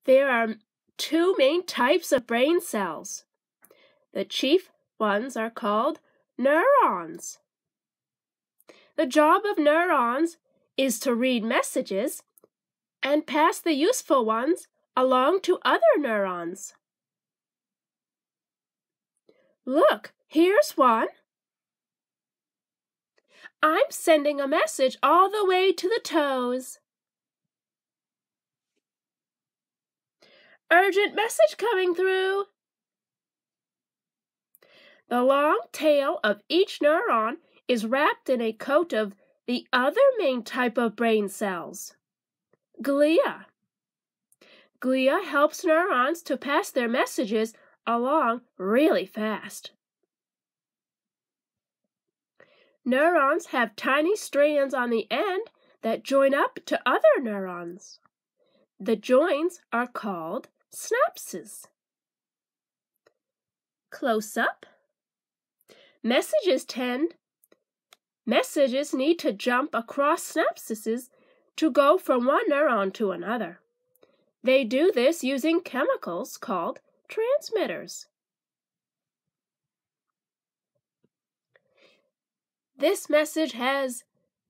There are two main types of brain cells. The chief ones are called neurons. The job of neurons is to read messages and pass the useful ones along to other neurons. Look, here's one. I'm sending a message all the way to the toes. Urgent message coming through. The long tail of each neuron is wrapped in a coat of the other main type of brain cells, glia. Glia helps neurons to pass their messages along really fast. Neurons have tiny strands on the end that join up to other neurons. The joins are called synapses. Close up. Messages need to jump across synapses to go from one neuron to another. They do this using chemicals called transmitters. This message has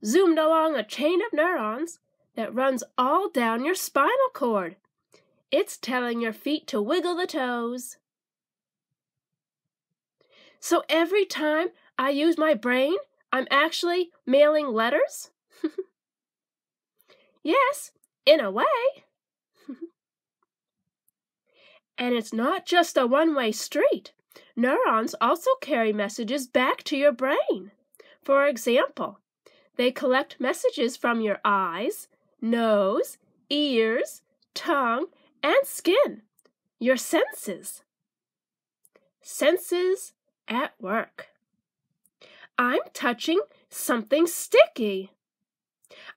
zoomed along a chain of neurons that runs all down your spinal cord. It's telling your feet to wiggle the toes. So every time I use my brain, I'm actually mailing letters? Yes, in a way. And it's not just a one-way street. Neurons also carry messages back to your brain. For example, they collect messages from your eyes, nose, ears, tongue, and skin, your senses. Senses at work. I'm touching something sticky.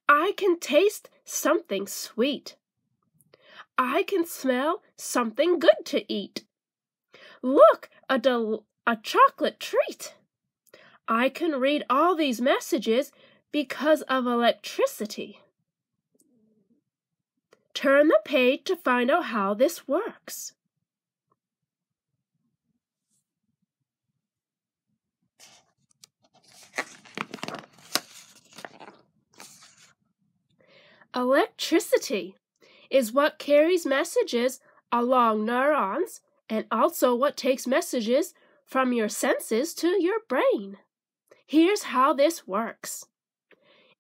I can taste something sweet. I can smell something good to eat. Look, a chocolate treat. I can read all these messages because of electricity. Turn the page to find out how this works. Electricity is what carries messages along neurons and also what takes messages from your senses to your brain. Here's how this works.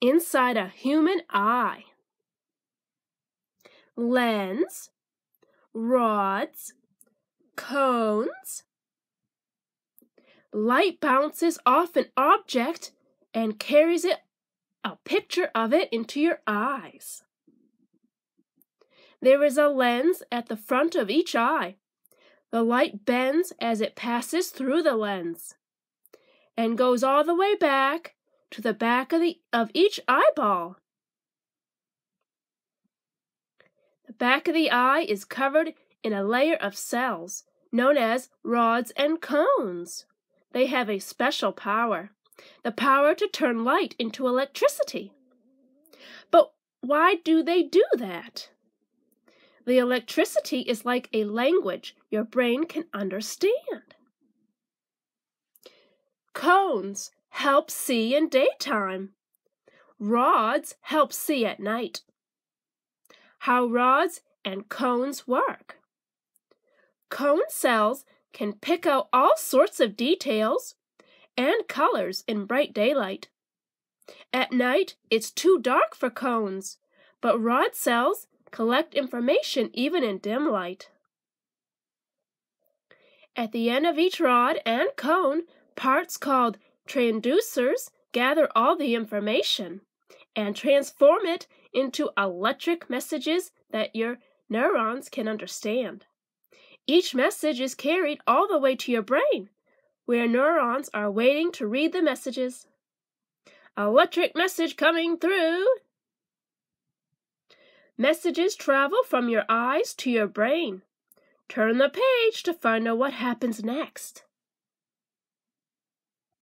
Inside a human eye, lens, rods, cones. Light bounces off an object and carries a picture of it into your eyes. There is a lens at the front of each eye. The light bends as it passes through the lens and goes all the way back to the back of each eyeball. The back of the eye is covered in a layer of cells known as rods and cones. They have a special power, the power to turn light into electricity. But why do they do that? The electricity is like a language your brain can understand. Cones help see in daytime. Rods help see at night. How rods and cones work. Cone cells can pick out all sorts of details and colors in bright daylight. At night, it's too dark for cones, but rod cells collect information even in dim light. At the end of each rod and cone, parts called transducers gather all the information and transform it into electric messages that your neurons can understand. Each message is carried all the way to your brain, where neurons are waiting to read the messages. Electric message coming through. Messages travel from your eyes to your brain. Turn the page to find out what happens next.